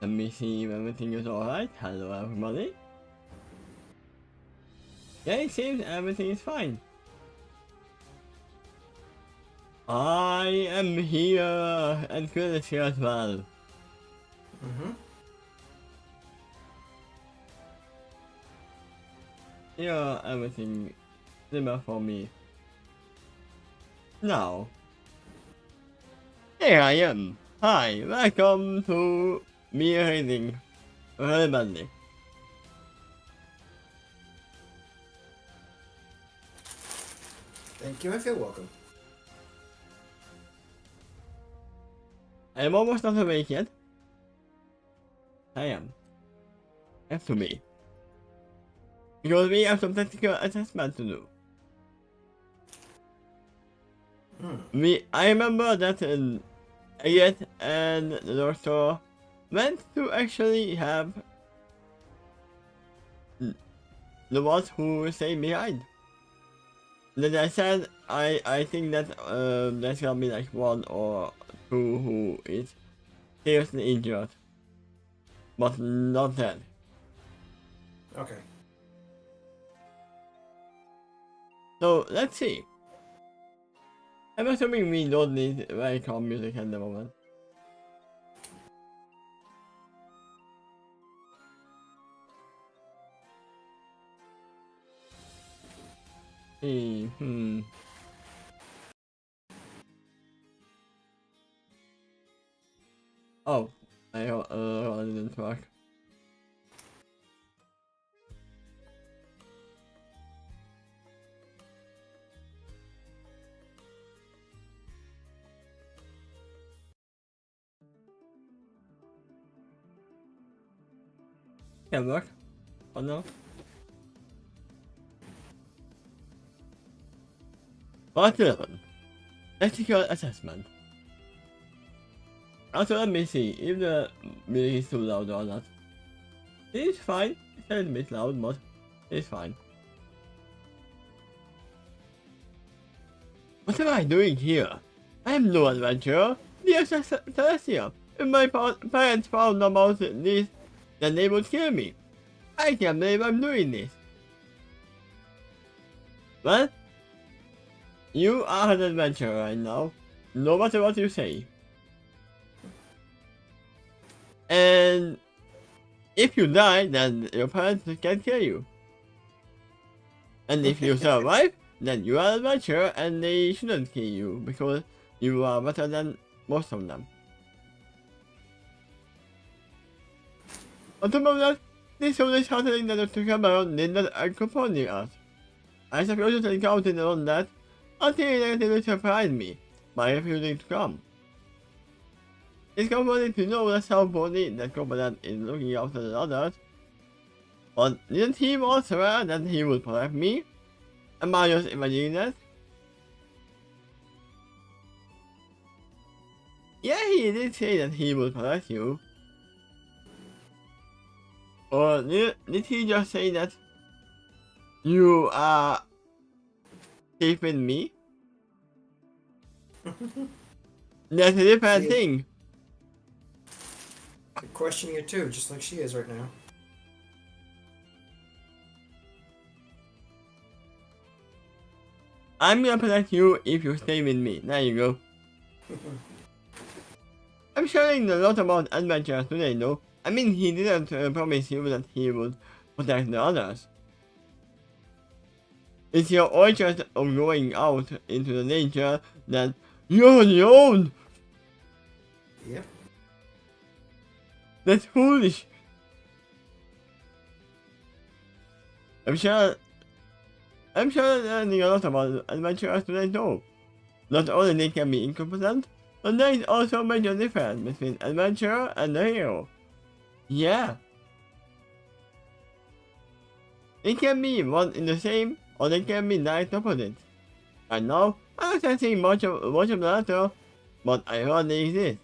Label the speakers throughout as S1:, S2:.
S1: Let me see if everything is alright. Hello everybody. Yeah, it seems everything is fine. I am here and Quill is here as well. Here everything similar for me. Now, here I am. Hi, welcome to me reading very badly.
S2: Thank you, I feel welcome.
S1: I'm almost not awake yet. I am. Have to be. Because we have some technical assessment to do. I remember that Elliot and the doctor went to actually have the ones who stayed behind. Then I said I think that there's gonna be like one or two who is seriously injured, but not dead.
S2: Okay.
S1: So let's see. I'm assuming we don't need very calm music at the moment. Oh, I didn't work. Can work? Oh no? Part 11. Technical assessment. Also, let me see if the music is too loud or not. It is fine. It's a little bit loud, but it's fine. What am I doing here? I am no adventurer. Dear Celestia, if my parents found about this, then they would kill me. I can't believe I'm doing this. Well, you are an adventurer right now, no matter what you say. And if you die, then your parents can kill you. And if you survive, then you are an adventurer and they shouldn't kill you because you are better than most of them. On top of that, this was the shouting that Dr. Cameron did not accompany us. I suppose you can count on that until he negatively surprised me by refusing to come. It's comforting to know that somebody that competent is looking after the others. But didn't he once swear that he would protect me? Am I just imagining that? Yeah, he did say that he would protect you. Or did he just say that you are keeping me? That's a different thing.
S2: I'm questioning it too, just like she is right now.
S1: I'm gonna protect you if you stay with me. There you go. I'm sharing a lot about adventures today though. I mean, he didn't promise you that he would protect the others. It's your own choice of going out into the nature that you're on your own.
S2: Yep.
S1: That's foolish. I'm sure learning a lot about adventurers today too. Not only they can be incompetent, but there is also a major difference between adventurer and the hero. Yeah. It can be one in the same, or they can be direct opposite. I know, I can't see much of the latter, but I heard they exist.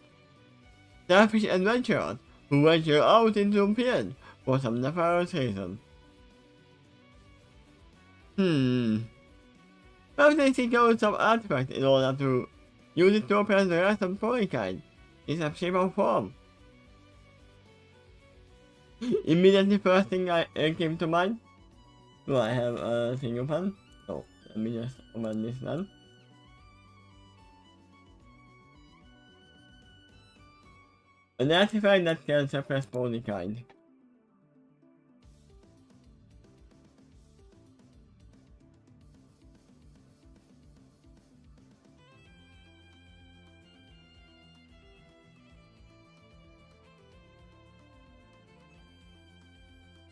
S1: Selfish adventurers who venture out into the field for some nefarious reason. Perhaps they seek out some artifact in order to use it to oppress the rest of the kind in some shape or form. Immediately first thing I came to mind. Do I have a thing open? No. Let me just open this one. An artifact that can suppress body kind.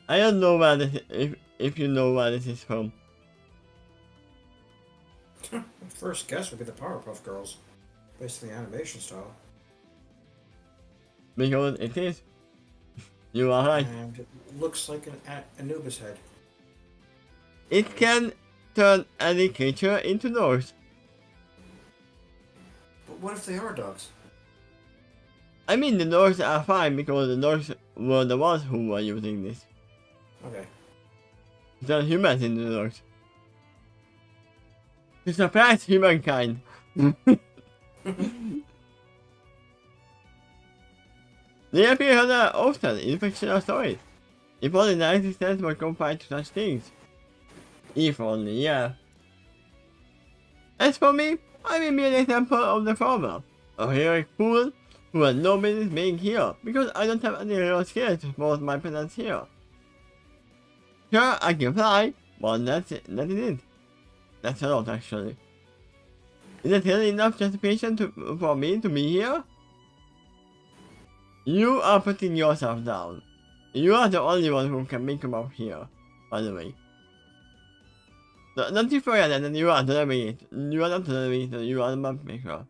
S1: I don't know where this if you know where this is from.
S2: First guess would be the Powerpuff Girls, based on the animation style.
S1: Because it is. You are right.
S2: And it looks like an Anubis head.
S1: It can turn any creature into dogs.
S2: But what if they are dogs?
S1: I mean the dogs are fine because the dogs were the ones who were using this.
S2: Okay.
S1: Turn humans into dogs. To surprise humankind. They appear rather often in fictional stories. If only their existence were confined to such things. If only, yeah. As for me, I will be an example of the former. A heroic fool who has no business being here because I don't have any real skills to support my presence here. Sure, I can fly, but that is it. That's a lot actually. Is it really enough justification for me to be here? You are putting yourself down. You are the only one who can make him up here, by the way. Don't you forget that you are delivering it. You are not delivering it, you are the map maker.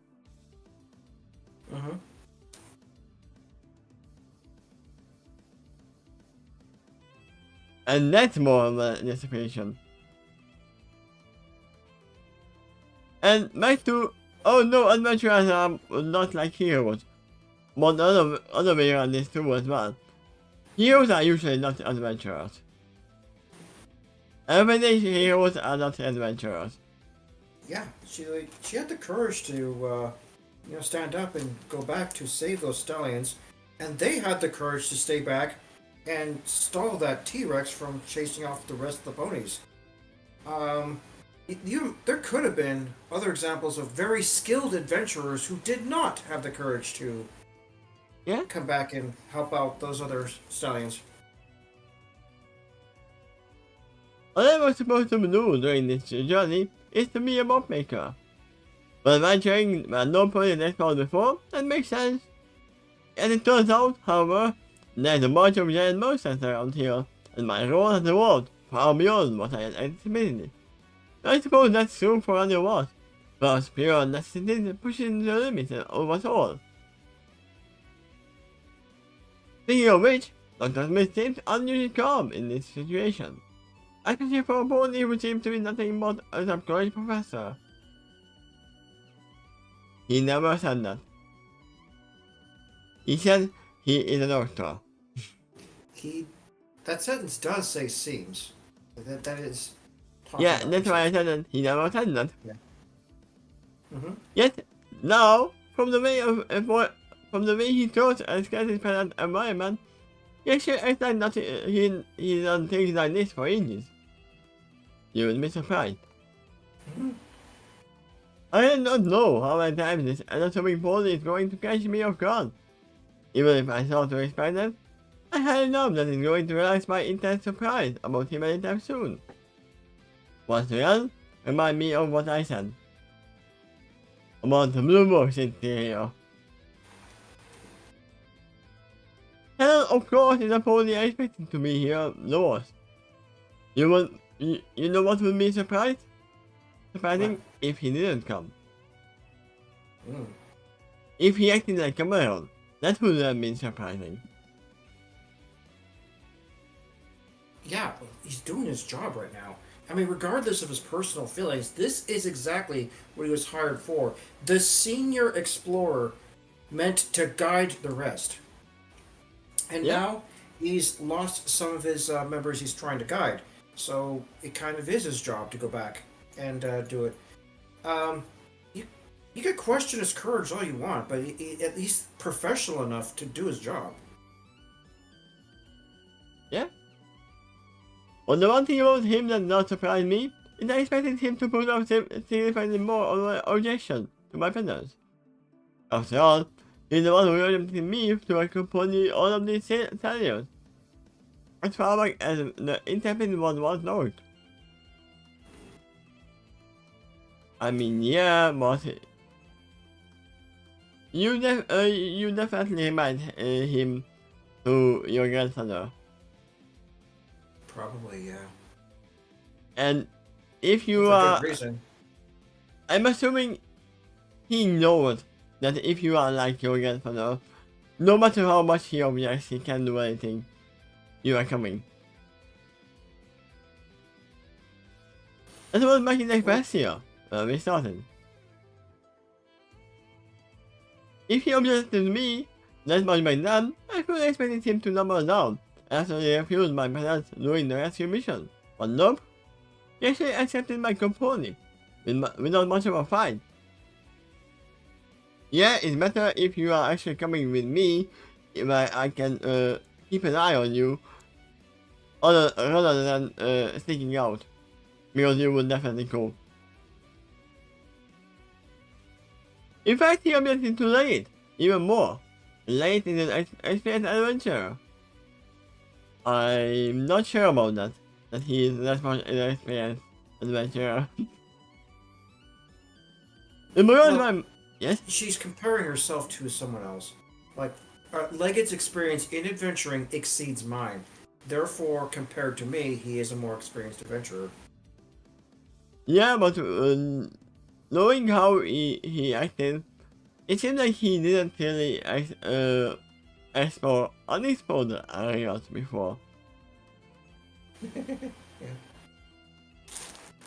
S1: And that's more of a justification. And back to, oh no, adventurers are not like heroes. But the other way around this too as well. Heroes are usually not adventurers. Everyday heroes are not adventurers.
S2: Yeah, she had the courage to stand up and go back to save those stallions, and they had the courage to stay back and stall that T-Rex from chasing off the rest of the ponies. There could have been other examples of very skilled adventurers who did not have the courage to come back and help out those other stallions.
S1: What I was supposed to do during this journey is to be a mop maker. But adventuring where no pony has explored before, that makes sense. And it turns out, however, there's a bunch of giant monsters around here, and my role has evolved far beyond what I had anticipated. I suppose that's true for other wars, but pure necessity pushing the limits of us all. Speaking of which, Dr. Smith seems unusually calm in this situation. Especially for a pony who seems to be nothing but a sub-college professor. He never said that. He said he is a doctor.
S2: That sentence does say seems. That is...
S1: Yeah, that's why I said that. He never said that.
S2: Yeah.
S1: Yet, now, from the way he chose and sketched his present environment, he actually acts like that he done things like this for ages. You would be surprised. I do not know how many times this unassuming pony is going to catch me off guard. Even if I thought to expect it, I highly doubt that it's going to realize my intense surprise about him anytime soon. Once again, remind me of what I said about the blue box interior. Helen, of course, is a pony I expected to be here lowest. You know what would be surprising if he didn't come. If he acted like a man, that would have been surprising.
S2: Yeah, he's doing his job right now. I mean, regardless of his personal feelings, this is exactly what he was hired for. The senior explorer meant to guide the rest. And now he's lost some of his members he's trying to guide. So it kind of is his job to go back and do it. You could question his courage all you want, but he at least professional enough to do his job.
S1: But the one thing about him that not surprised me is I expected him to put up significantly more on my objection to my presence. After all, he's the one who urged me to accompany all of these scenarios. As far back as the independent one was known. I mean, yeah, but you definitely invite him to your grandfather.
S2: Probably, yeah.
S1: And if you
S2: For
S1: are,
S2: good reason.
S1: I'm assuming he knows that if you are like your grandfather, no matter how much he objects, he can't do anything. You are coming. That was back in the first year, when we started. If he objected to me that much back then, I could have expected him to number down after he refused my presence during the rescue mission. But nope, he actually accepted my company without much of a fight. Yeah, it's better if you are actually coming with me, if I can keep an eye on you, rather than sneaking out, because you would definitely go. In fact, he objected to late, even more. Late in an experienced adventure. I'm not sure about that he is that much an experienced adventurer. Yes?
S2: She's comparing herself to someone else. Like, Leggett's experience in adventuring exceeds mine. Therefore, compared to me, he is a more experienced adventurer.
S1: Yeah, but knowing how he acted, it seems like he didn't really explore unexplored areas before.
S2: Yeah.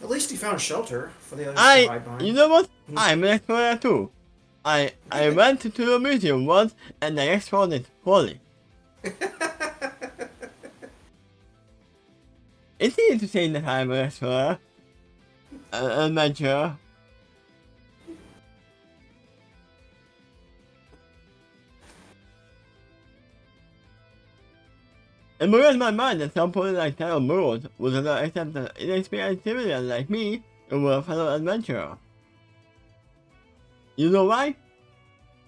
S2: At least he found shelter for the others to hide behind.
S1: You know what? I'm an explorer too. I went to a museum once and I explored it fully. It's easy to say that I'm an explorer, an adventurer. It blew my mind that some point like Tell Mood would not accept an inexperienced civilian like me over a fellow adventurer. You know why?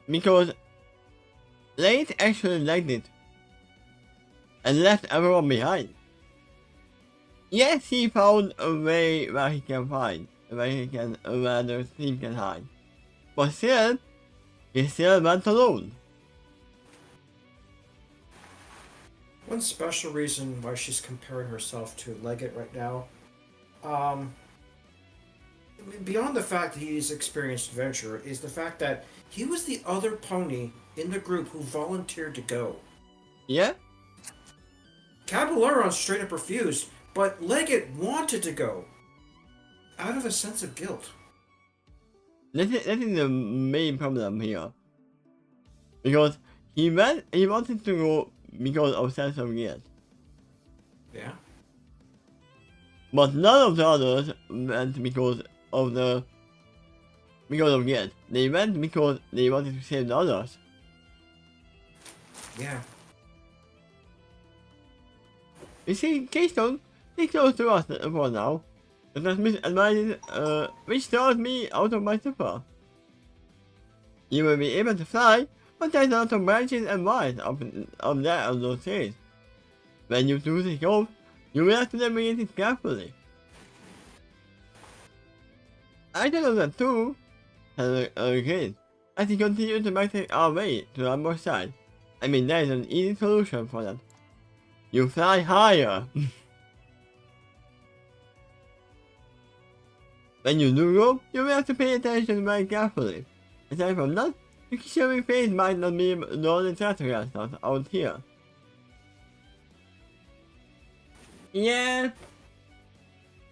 S1: Because Late actually liked it and left everyone behind. Yes, he found a way where he can find, where the team can hide. But still, he still went alone.
S2: One special reason why she's comparing herself to Leggett right now, beyond the fact that he's experienced adventurer, is the fact that he was the other pony in the group who volunteered to go.
S1: Yeah?
S2: Caballeron straight up refused, but Leggett wanted to go. Out of a sense of guilt.
S1: That is the main problem here. Because he wanted to go because of sense of guilt.
S2: Yeah.
S1: But none of the others went because of guilt. They went because they wanted to save the others.
S2: Yeah.
S1: You see, Keystone, stay close to us for now. The transmission advises, which throws me out of my stupor. You will be able to fly, but there's a lot of branches and wires up there on those trees. When you do take off, you will have to navigate it carefully. I don't know that too, said a kid, as he continued to backtrack our way to the other side. I mean, there is an easy solution for that. You fly higher. When you do go, you will have to pay attention very carefully. Aside from that, your showing face might not be the only strategy out here. Yeah.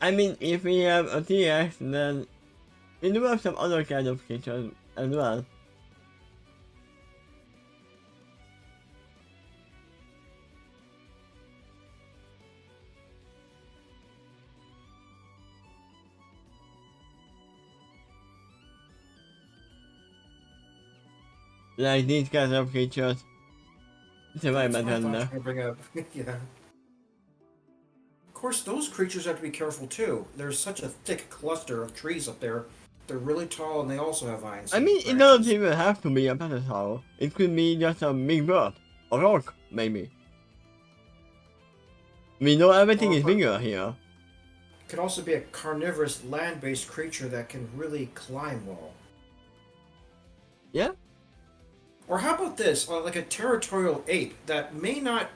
S1: I mean, if we have a T-Rex, then we do have some other kind of creatures as well. Like these kinds of creatures. It's a very bad
S2: That's what I
S1: thunder.
S2: thought you were gonna bring up. Yeah. course, those creatures have to be careful too. There's such a thick cluster of trees up there. They're really tall and they also have vines.
S1: I
S2: and
S1: mean, it
S2: branches.
S1: doesn't even have to be a plesiosaur. It could be just a big bird. A rock, maybe. We know everything is bigger here.
S2: It could also be a carnivorous land-based creature that can really climb well.
S1: Yeah?
S2: Or how about this? Like a territorial ape that may not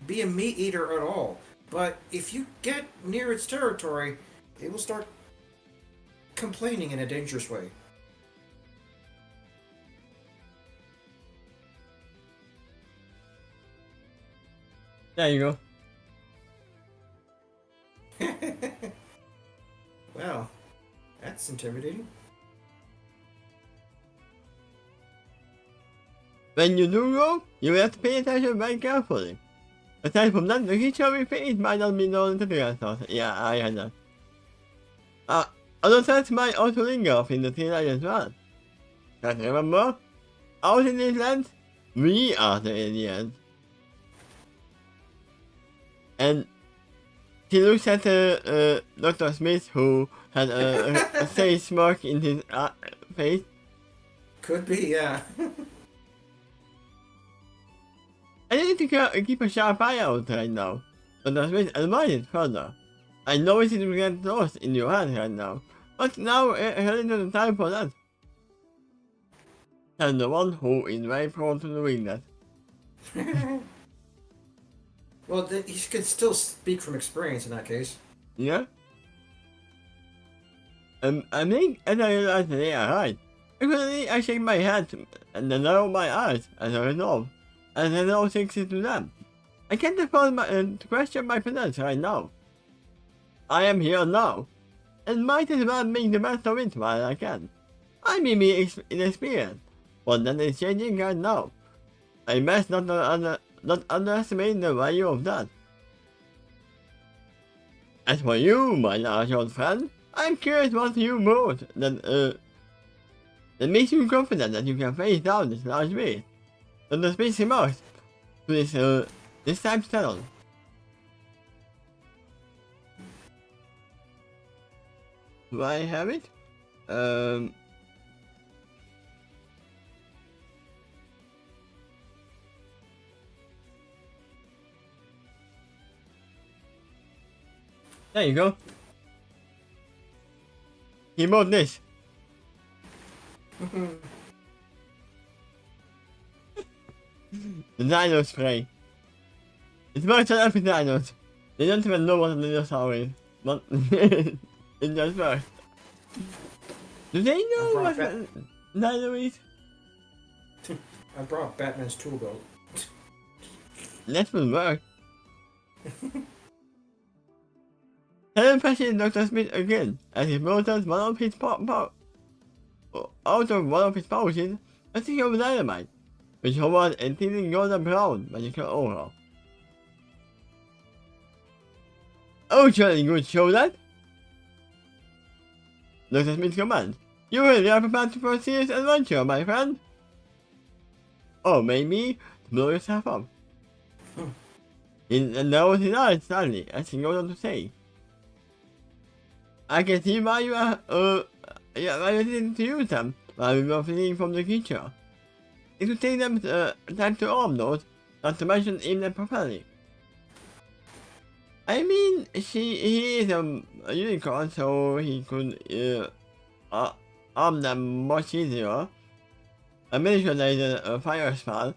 S2: be a meat eater at all, but if you get near its territory, it will start complaining in a dangerous way.
S1: There you go.
S2: Well, that's intimidating.
S1: When you do go, you have to pay attention very carefully. Aside from that, the creature we face might not be known to the others. Yeah, I had that. Other threats might also linger off in the sea light as well. But remember, out in these lands, we are the aliens. And he looks at Dr. Smith, who had a sage smirk in his face.
S2: Could be, yeah.
S1: I need to keep a sharp eye out right now. Dr. Smith advised further. I know it will get lost in your hands right now, but now isn't the time for that. And the one who is very prone to doing that.
S2: Well, you can still speak from experience in that case.
S1: Yeah? I think as I realize that they are right. Actually, I shake my head and then narrow my eyes as a resolve, and then all sinks into them. I can't afford to question my presence right now. I am here now, and might as well make the best of it while I can. I may be inexperienced, but that is changing right now. I must not underestimate the value of that. As for you, my large old friend, I'm curious what you wrote that makes you confident that you can face down this large beast. And the space remarks to this time settled. Do I have it? There you go. He wrote this. The dino spray. It's more than up with dinos. They don't even know what a dinosaur is. But it just works. Do they know what a dino is?
S2: I brought Batman's tool belt.
S1: That will work. Helen presses Dr. Smith again as he pulls out one of his pouches, a stick of dynamite, which hovers a thin golden brown magical aura. Oh, jolly good show that! Dr. Smith commands. You really are prepared for a serious adventure, my friend? Or maybe to blow yourself up. He narrows his eyes suddenly as he goes on to say, I can see why you didn't use them while we were fleeing from the creature. It would take them time to arm those, not to mention aim them properly. I mean, he is a unicorn, so he could arm them much easier. I'm pretty sure there is a fire spell.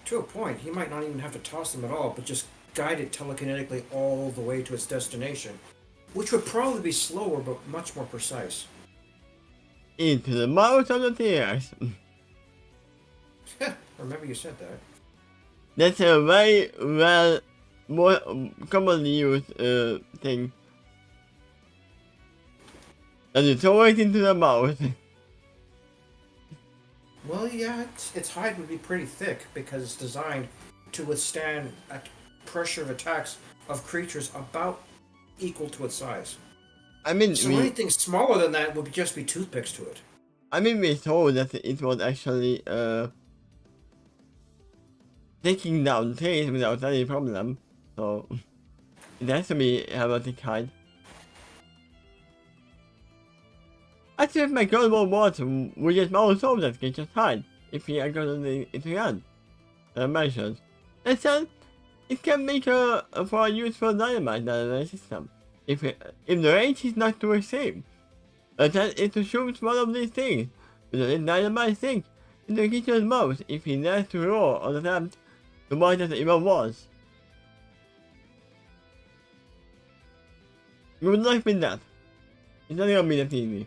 S2: To a point, he might not even have to toss them at all, but just guide it telekinetically all the way to its destination, which would probably be slower but much more precise.
S1: Into the mouth of the T-Rex.
S2: Remember you said that.
S1: That's a very well, more commonly used thing. And you throw it into the mouth.
S2: Well, yeah, its hide would be pretty thick because it's designed to withstand a pressure of attacks of creatures about equal to its size.
S1: I mean,
S2: so anything smaller than that would just be toothpicks to it.
S1: I mean, we saw that it was actually taking down trees without any problem, so it has to be robotic hide. I think my global water will get more souls that can just hide if we are going to it again. Mentions. And then it can make for a useful dynamite system. If the range is not too extreme. Then it assumes one of these things. With a dynamite sink in the creature's mouth if he dares to roar or attempt to bite as it even was. Good luck with that. It's not gonna be that easy.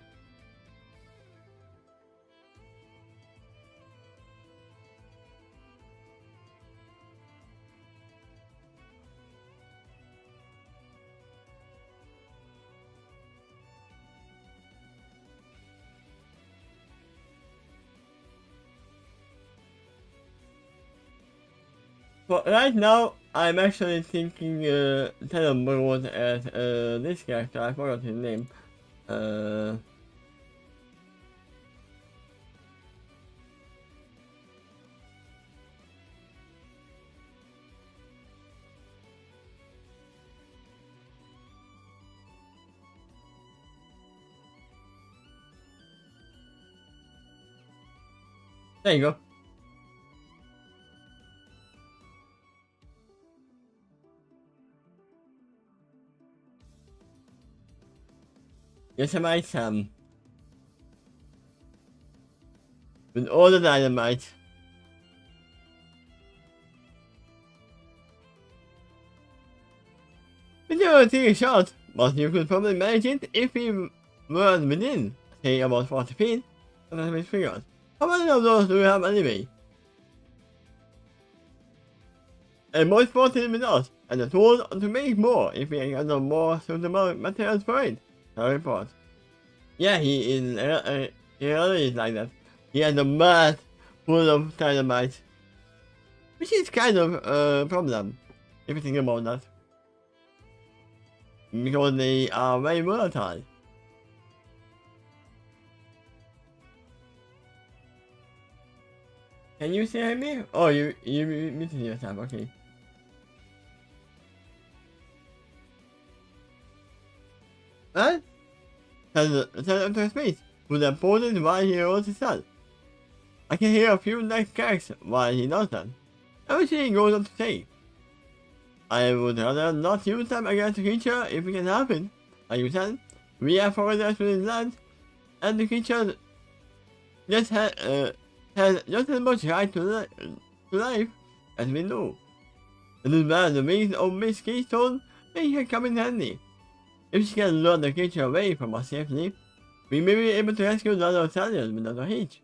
S1: But right now, I'm actually thinking Telemorph as this character, I forgot his name. There you go. Yes, I might with all the dynamite. We don't take a shot, but you could probably manage it if we were within, say, about 40 feet. And that's my figures. How many of those do we have anyway? And most important with us, and the tools to make more if we get more suitable materials for it. I report. Yeah, he is, he really is like that. He has a mouth full of dynamite. Which is kind of a problem, if you think about that. Because they are very volatile. Can you say me? Oh, you muted yourself, okay. What? Tell him to space, with the important while he rolls his son. I can hear a few nice cracks while he does that. Everything he goes on to say. I would rather not use them against the creature if it can happen. Like you said, we have foreigners within land, and the creature just has just as much right to life as we do. And this man, the wings of Miss Keystone, may can come in handy. If she can lure the creature away from us safely, we may be able to rescue the other stallions without a hitch.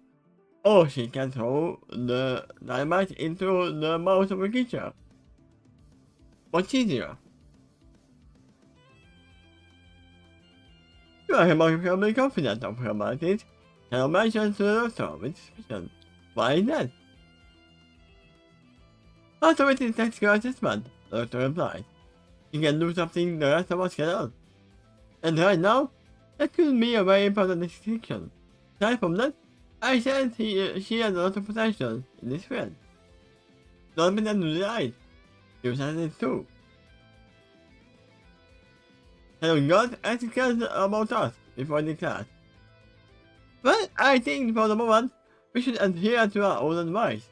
S1: Or she can throw the dynamite into the mouth of the creature. What's easier? You are incredibly confident of her abilities, and mention to the doctor with suspicion. Why is that? After waiting tactical assessment, the doctor replied. She can do something the rest of us cannot. And right now, that could be a very important distinction. Aside from that, I said she has a lot of potential in this field. Don't be that to the right. You said it too. Hello God, ask about us before the class. Well, I think for the moment, we should adhere to our own advice.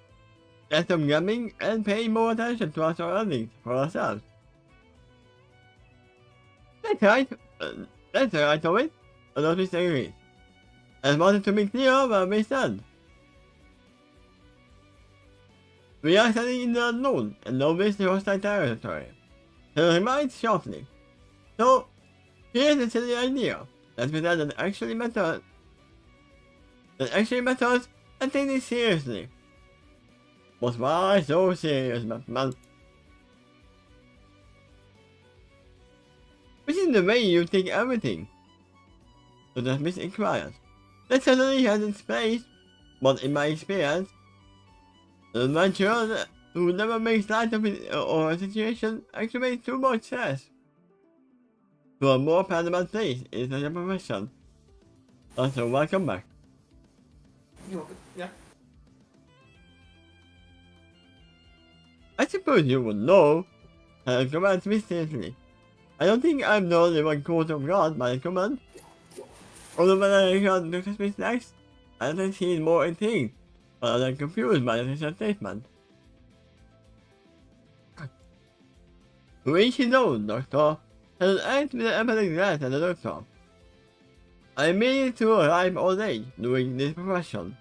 S1: Let them gambling and pay more attention to our surroundings for ourselves. That's right. That's right of it. I don't disagree. I wanted to be clear where we stand. We are standing in the unknown and obviously hostile territory. He reminds sharply. So, here's a silly idea. Let's pretend that actually matters. And take this seriously. But why so serious, man? Which is the way you take everything. So that Miss inquires. That certainly has its place, but in my experience, the adventurer who never makes light of it or a situation actually makes too much stress. To a more paramount place is such a profession. Also, welcome back.
S2: You're welcome. Yeah.
S1: I suppose you would know. Commands mysteriously. I don't think I'm the only one caught off guard by the command. Although when I heard the Christmas next, I don't see more intrigued, but I'm confused by the official statement. Reach his own, Doctor. And act with an empathic glance at the Doctor. I made it to arrive all day doing this profession.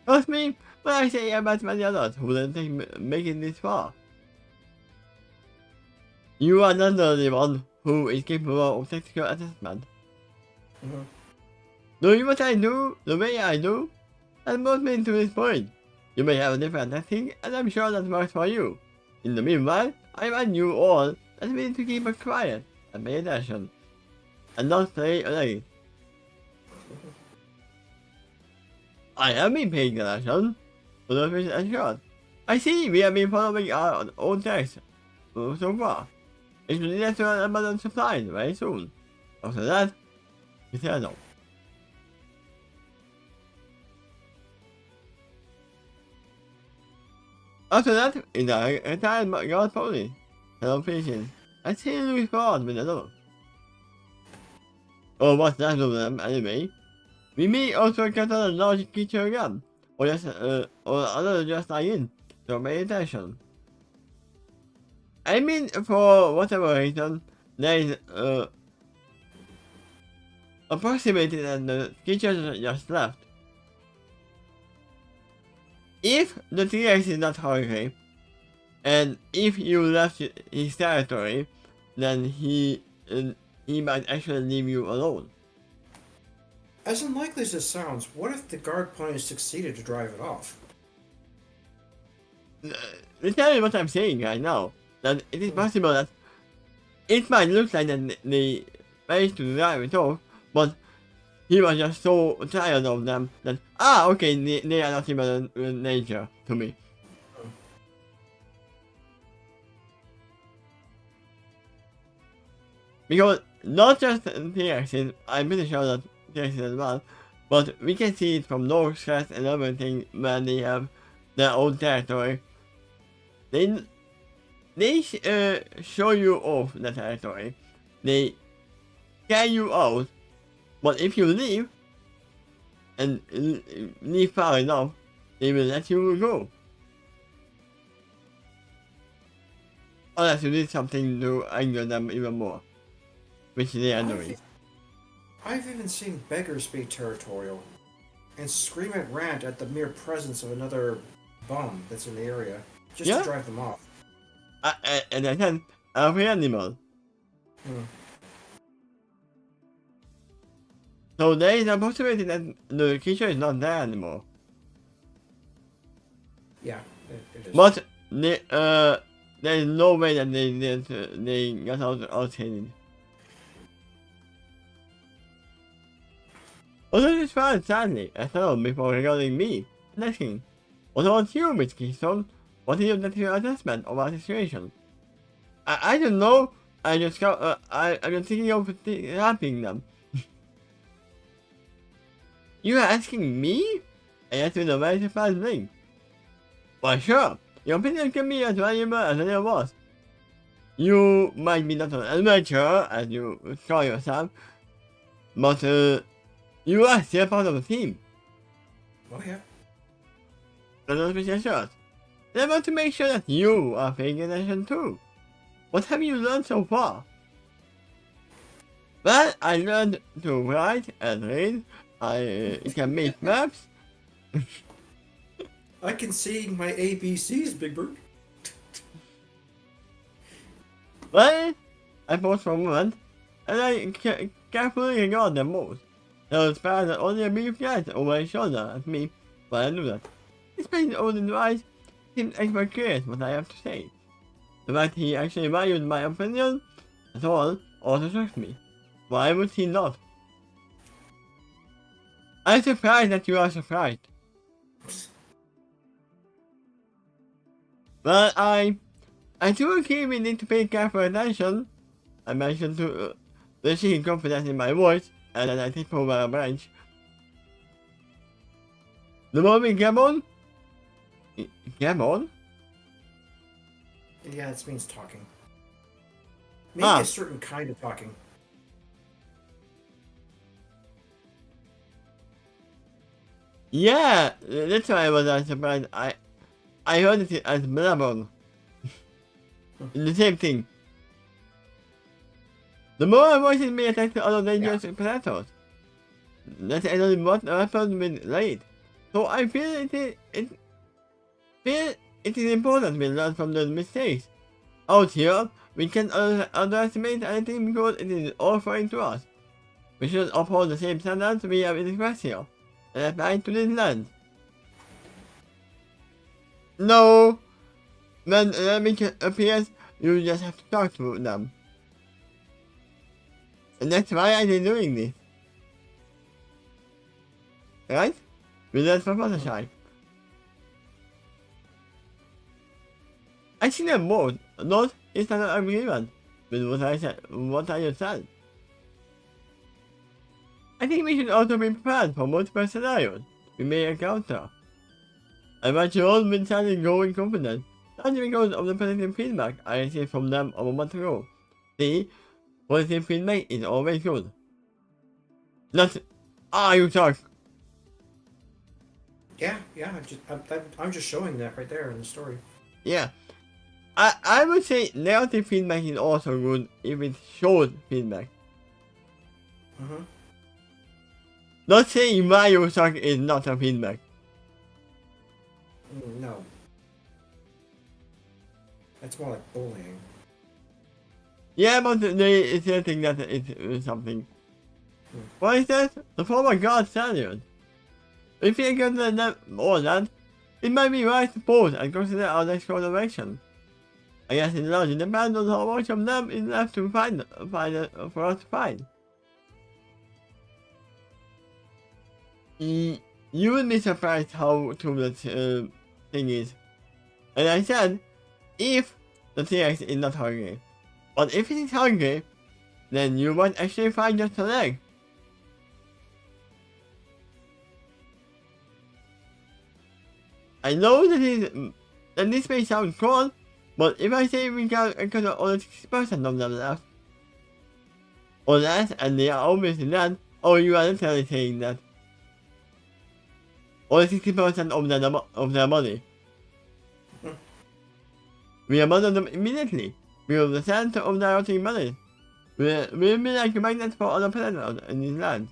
S1: Trust me when I say I met many others who didn't make it this far. You are not the only one who is capable of technical assessment. Doing what I do, the way I do, has brought me to this point. You may have a different tactic, and I'm sure that works for you. In the meanwhile, I want you all that we need to keep it quiet and pay attention, and not play alone. I have been paying attention, so the fish assured. I see we have been following our own text so far. It will lead to an abundant supply very soon. After that, eternal. After that, in the retired guard pony, hello patience, I see you respond with a look. Oh, what's that of them anyway? We may also encounter a large creature again, or just or other just like in, so pay attention. I mean, for whatever reason, there is approximated that the creature just left. If the T-Rex is not hungry, and if you left his territory, then he might actually leave you alone.
S2: As unlikely as this sounds, what if the guard pony succeeded to drive it off?
S1: Let me tell you what I'm saying right now. That it is possible that it might look like that they managed to drive it off, but he was just so tired of them that, okay, they are not even in nature to me. Because not just T-Rexes, I'm pretty sure that T-Rexes as well, but we can see it from North Crest and everything when they have their own territory. They show you off the territory. They carry you out, but if you leave, and leave far enough, they will let you go. Unless you did something to anger them even more, which they are doing.
S2: I've even seen beggars be territorial, and scream and rant at the mere presence of another bum that's in the area, just to drive them off.
S1: And again, every animal. So there is a possibility that the creature is not there anymore.
S2: Yeah, it is.
S1: But there is no way that they got outside. Although this far sadly, I thought before regarding me, asking, what about you, Miss Keystone? What is your assessment of our situation? I don't know. I'm just thinking of helping them. You are asking me? I asked with a very surprised ring. Why sure, your opinion can be as valuable as it was. You might be not an adventurer, as you call yourself, but you are still part of the team.
S2: Oh yeah.
S1: Let me assured. I want to make sure that you are paying attention too. What have you learned so far? Well, I learned to write and read. I can make maps.
S2: I can see my ABCs, Big Bird.
S1: Well, I paused for a moment, and I carefully regard them both. There was perhaps only a brief glance over his shoulder at me, but I knew that. Despite his own advice, he seemed expert curious what I have to say. The fact he actually valued my opinion at all also shocked me. Why would he not? I'm surprised that you are surprised. Well, I do agree we need to pay careful attention. I mentioned to the shaking confidence in my voice, and then I tip over a branch. The more we grab on?
S2: Yeah, this means talking. Maybe
S1: Ah.
S2: a certain kind of talking.
S1: Yeah, that's why I was surprised. I heard it as blabber. The same thing. The more voices may attack to other dangerous predators. That's another what weapons with light. So I feel it is important we learn from those mistakes. Out here, we can't underestimate anything because it is all foreign to us. We should uphold the same standards we have in Russia and apply to this land. No! When an enemy appears, you just have to talk to them. And that's why I am doing this. Right? We learn from Fluttershy. I see them both. Not is not an agreement with what I just said. I think we should also be prepared for multiple scenarios we may encounter. I want you all been starting growing confident, not because of the positive feedback I received from them a moment ago. See, positive feedback is always good. Not, you talk.
S2: Yeah, I'm just showing that right there in the story.
S1: Yeah. I would say negative feedback is also good if it shows feedback.
S2: Mm-hmm.
S1: Not saying why you suck is not a feedback.
S2: No. That's more like bullying.
S1: Yeah, but they still think that it's something. For instance, the former god Saturn. If you get them more than, it might be wise to pause and consider our next course of action. I guess it largely depends on how much of them is left to find for us to find. You would be surprised how true that thing is. And I said, if the T-Rex is not hungry. But if it is hungry, then you might actually find just a leg. I know that this may sound cold, but if I say we got only 60% of them left, or less, and they are obviously dead, or you are literally saying that. Only 60% of their body. We abandon them immediately. We will the center of their rotting bodies. We'll be like magnets for other predators in this land.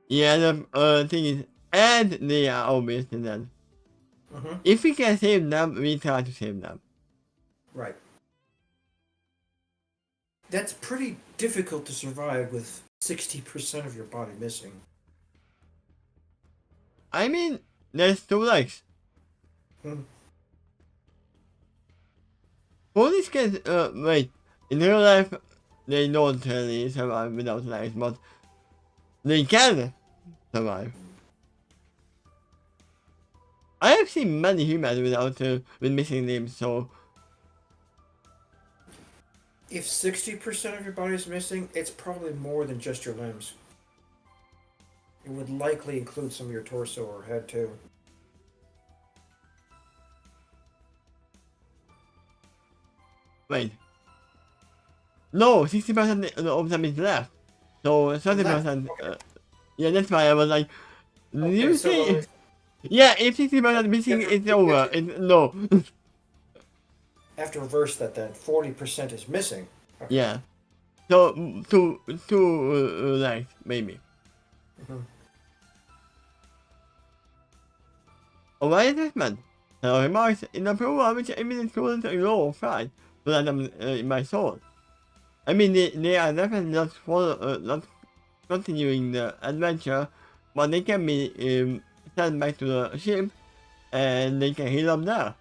S1: Yeah, the thing is, and they are obviously dead.
S2: Mm-hmm.
S1: If we can save them, we try to save them.
S2: Right. That's pretty difficult to survive with 60% of your body missing.
S1: I mean, there's two legs. Police can, wait, in real life, they don't really survive without legs, but they can survive. I have seen many humans with missing limbs, so...
S2: If 60% of your body is missing, it's probably more than just your limbs. It would likely include some of your torso or head too.
S1: Wait. No, 60% of them is left. So 30%. Yeah, that's why I was like,
S2: Okay,
S1: you
S2: so
S1: say? Yeah, if 60% missing, it's over. No.
S2: I have to reverse that then. 40% is missing. Okay.
S1: Yeah. So two legs maybe.
S2: Mm-hmm.
S1: Alright, assessment. So remarks in approval which evidence couldn't ignore fact to let them in my soul. I mean, they are definitely not continuing the adventure, but they can be sent back to the ship, and they can heal up there.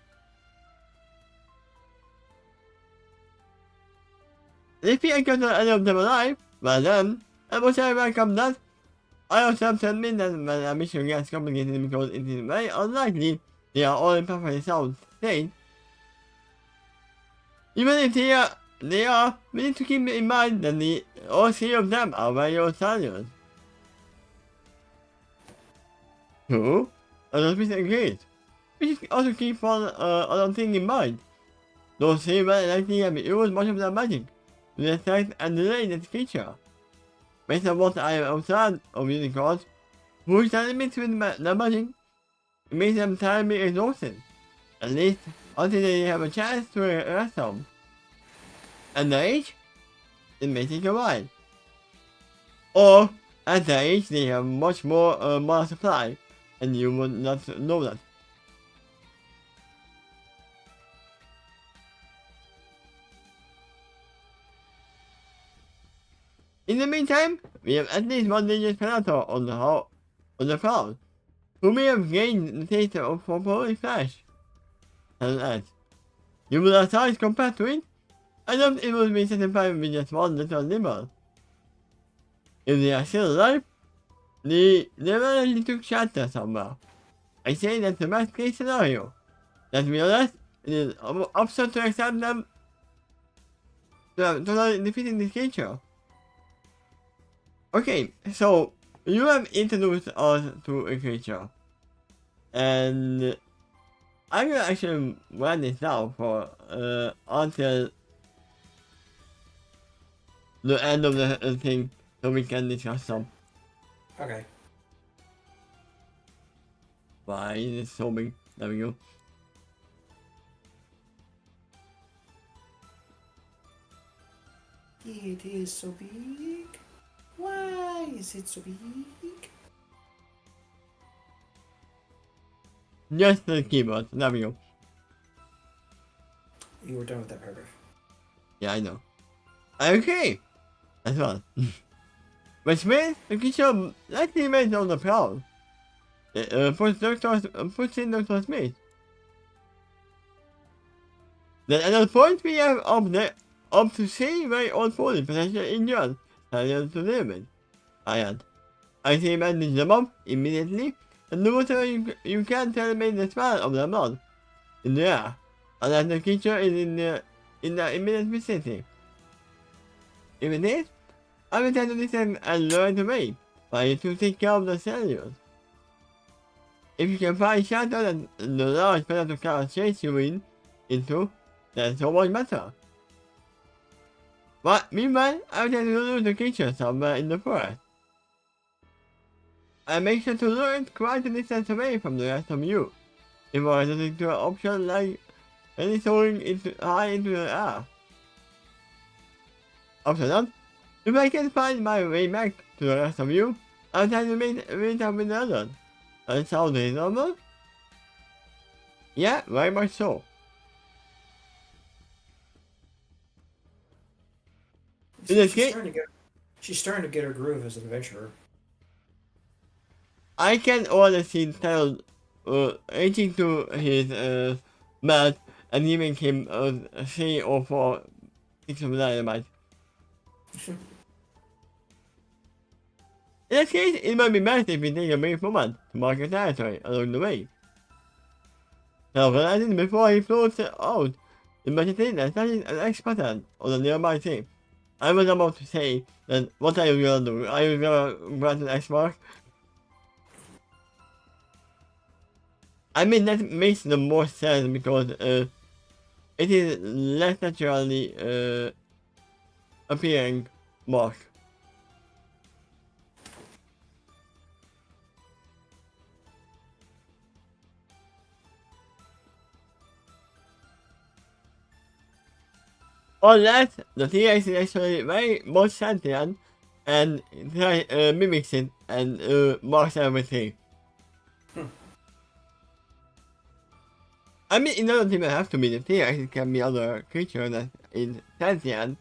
S1: If we encounter any of them alive, well then, I will say welcome that. I also have to admit that when a mission gets complicated because it is very unlikely they are all in perfectly sound state. Even if they are, we need to keep in mind that all three of them are very old stallions. True, another piece agrees. We should also keep another thing in mind. Those silver lightning have used much of their magic to detect and delay this creature. Based on what I have observed of unicorns, who is the limit with their magic, it makes them terribly exhausted. At least until they have a chance to rest them. And their age, it may take a while. Or, at their age, they have much more mana supply, and you would not know that. In the meantime, we have at least one dangerous predator on the prowl, who may have gained the taste of holy flesh. And as you will have size compared to it, I doubt it will be satisfied with just one little nibble. If they are still alive, they definitely took shelter somewhere. I say that's the best case scenario. That we realize it is absurd to accept them to defeating this creature. Okay, so you have introduced us to a creature, and I'm gonna actually run this now for until the end of the thing, so we can discuss some.
S2: Okay.
S1: Why is it so big? There we go.
S2: It is so big. Why is it so big?
S1: Just the keyboard. There we go.
S2: You were done with that paragraph.
S1: Yeah, I know. Okay, that's all. Which means the creature likely remains on the prowl. Puts in Dr. Smith. Then at that point we have up to 3 very old bodies potentially injured, failure to live with. I see bandage them up immediately and do whatever you can to eliminate the smell of their blood in the air, unless the creature is in the immediate vicinity. If it is, I will try to listen and learn to wait, while you two take care of the cellules. If you can find shelter that the large predator cannot chase you into, then so much better. But meanwhile, I will try to lure the creature somewhere in the forest. I make sure to lure it quite a distance away from the rest of you, in order to take to an option like any soaring high into the air. After that, if I can find my way back to the rest of you, I'll try to meet up with the others. That sounds reasonable? Yeah, very much so. In this case,
S2: She's starting to get her groove as an adventurer.
S1: I can honestly tell reaching to his mat and giving him 3 or 4 sticks of dynamite. In that case, it might be best if we take a brief moment to mark your territory along the way. Now, realizing before he floats out, the vegetation and starting an X pattern on the nearby sea. I was about to say that what are you gonna do? Are you gonna grant an X mark? I mean, that makes the most sense because it is less naturally appearing mark. Unless the T-Rex is actually very much sentient and mimics it and marks everything. I mean, it doesn't even have to be the T-Rex, it can be other creature that is sentient.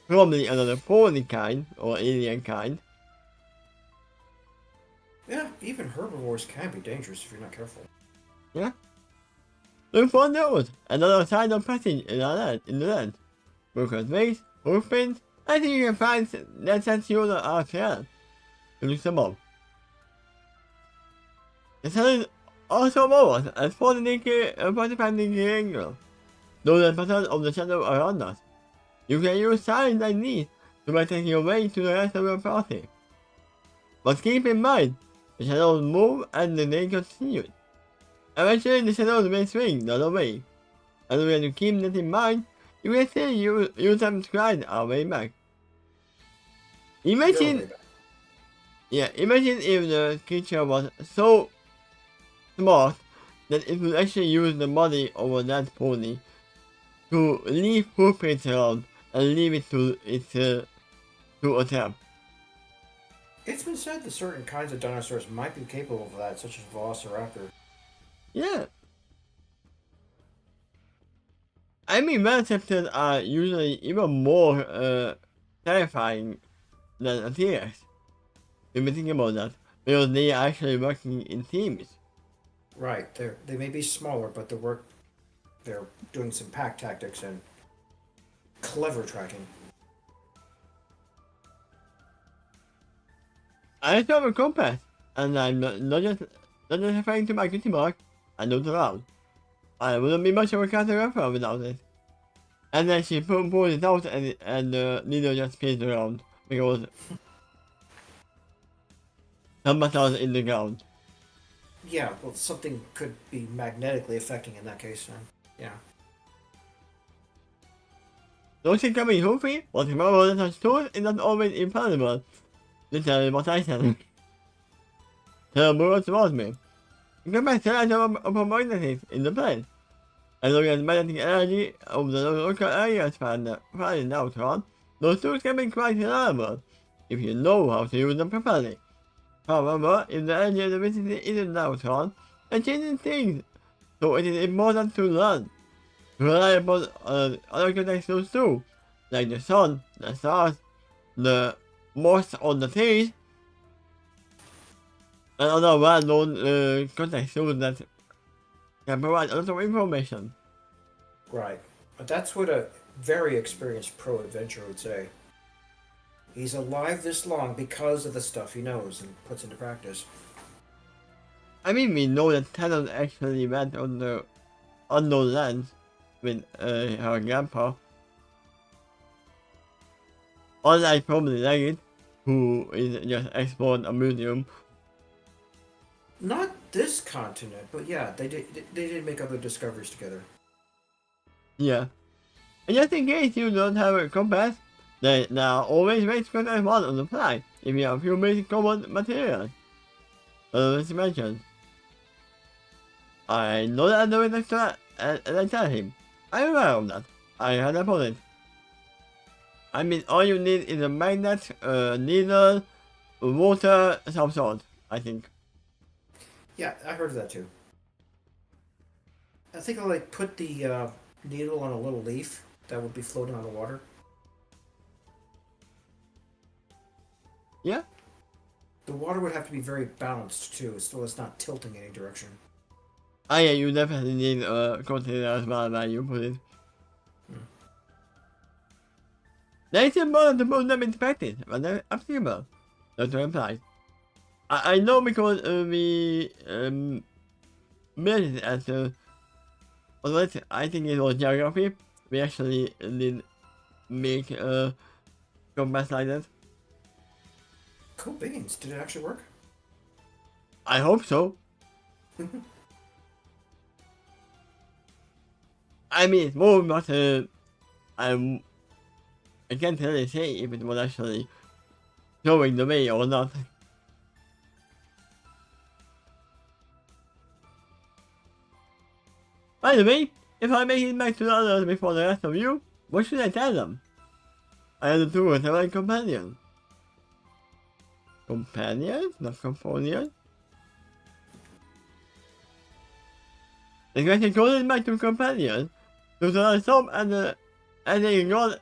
S1: Probably another pony kind or alien kind.
S2: Yeah, even herbivores can be dangerous if you're not careful.
S1: Yeah. Look for those, another sign of passage in the land. Broken ways, hoofprints, I think you can find that sets you are clear. Look them up. The sun is also above us at 45-degree angle, though the pattern of the shadow around us. You can use signs like these to make your way to the rest of your party. But keep in mind The shadows move and the day continued. Eventually the shadows may swing the other way, and when you keep that in mind, you will see you them glide our way back. Imagine, imagine if the creature was so smart that it would actually use the body of that pony to leave footprints around and leave it to its to attack.
S2: It's been said that certain kinds of dinosaurs might be capable of that, such as Velociraptor.
S1: Yeah. I mean, Velociraptors are usually even more terrifying than a T-Rex. If you think about that, because they are actually working in teams.
S2: Right, they may be smaller, but they're doing some pack tactics and clever tracking.
S1: I still have a compass, and I'm not just referring to my cutie mark. I looked around. I wouldn't be much of a cartographer without it. And then she pulled it out, and the needle just spins around because compass was in the ground.
S2: Yeah, well, something could be magnetically affecting in that case. Yeah.
S1: Those things can be goofy, but remember that such tools is not always infallible. Literally what I said. So move towards me. You can make a lot of magnetic in the place. As long as magnetic energy of the local area is found out on, those tools can be quite reliable, if you know how to use them properly. However, if the energy of the vicinity isn't out on, it changes things, so it is important to learn. To rely upon other connections too, like the sun, the stars, the moss on the trees, and other well-known connections that can provide a lot of information.
S2: Right. But that's what a very experienced pro adventurer would say. He's alive this long because of the stuff he knows and puts into practice.
S1: I mean, we know that Thanos actually went on the unknown lands with her grandpa. Unlike probably Leggett, who is just exploring a museum.
S2: Not this continent, but yeah, they did make other discoveries together.
S1: Yeah. And just in case you don't have a compass, there are always ways to contact one on the fly if you have a few basic common materials. As mentioned. I know that I know it next to that, and I tell him. I'm aware of that. I had a point. I mean, all you need is a magnet, needle, water, some sort, I think.
S2: Yeah, I heard of that too. I think I'll like put the needle on a little leaf that would be floating on the water.
S1: Yeah?
S2: The water would have to be very balanced too, so it's not tilting any direction.
S1: Ah yeah, you definitely need a container as well where you put it. There is important to put them into practice, but they're applicable. Not to imply. I know because we made it as I think it was geography. We actually did make a compass like that.
S2: Cool beans. Did it actually work?
S1: I hope so. I mean, it's more but I can't really say if it was actually showing the way or not. By the way, if I make it back to the others before the rest of you, what should I tell them? I am the two with my companion. Companion? Not companion? The question calls back to companion. So the some and they ignore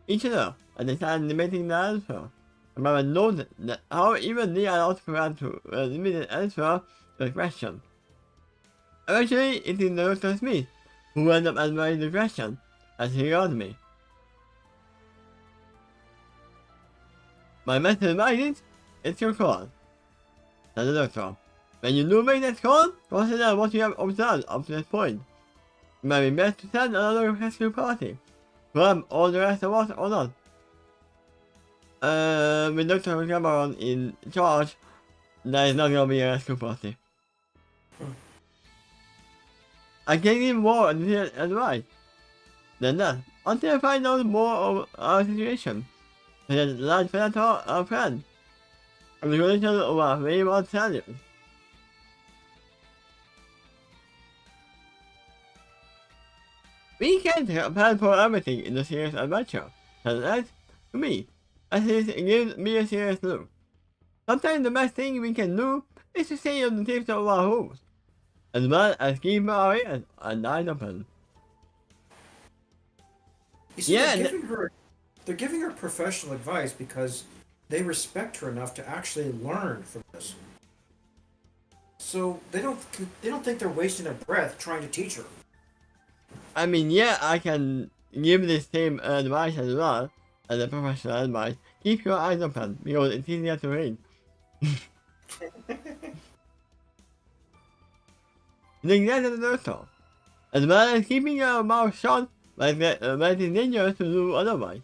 S1: each other and they start debating the answer. Remember, note that how even they are not correct to a limited answer to the question. Eventually, it is Dr. Smith who ends up answering the question as he regards me. My method is, it's your call. Said the doctor. When you do make that call, consider what you have observed up to this point. It might be best to send another rescue party. Grab all the rest of us or not. With Dr. Cameron in charge, that is not gonna be a school party.
S2: Hmm.
S1: I can't give more advice than that until I find out more of our situation. The large predator our friend, and the condition of our very much salary. We can't plan for everything in the serious adventure, and that, to me, at least gives me a serious look. Sometimes the best thing we can do is to stay on the tips of our hooves, as well as keep our ears and eyes open.
S2: You see,
S1: Yeah,
S2: they're giving her professional advice because they respect her enough to actually learn from this. So they don't think they're wasting their breath trying to teach her.
S1: I mean, yeah, I can give the same advice as well as the professional advice. Keep your eyes open because it's easier to read. The exact also, as well as keeping your mouth shut, but it's dangerous to do otherwise.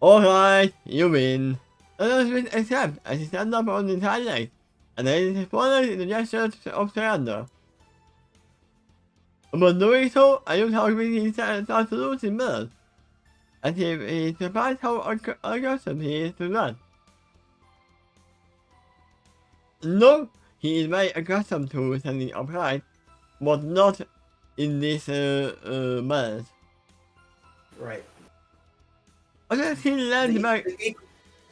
S1: Alright, you win. Announcement accept as you stand up on the highlight, and then it follows in the gesture of surrender. Upon doing so, I use how quickly he starts to lose his mirrors, as he surprised how accustomed he is to that. No, he is very accustomed to standing upright, but not in this manner.
S2: Right.
S1: Unless he lands back.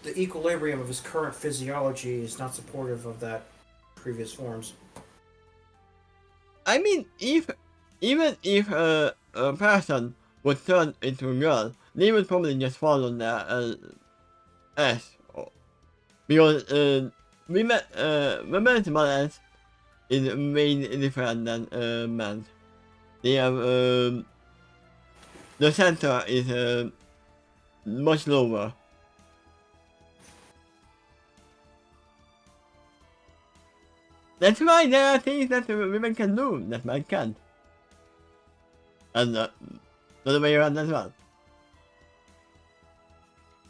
S2: The equilibrium of his current physiology is not supportive of that previous forms.
S1: I mean, even if a person would turn into a girl, they would probably just follow their S. Because women's balance is way different than men's. They have the center is much lower. That's why there are things that women can do that men can't. And the other way around as well.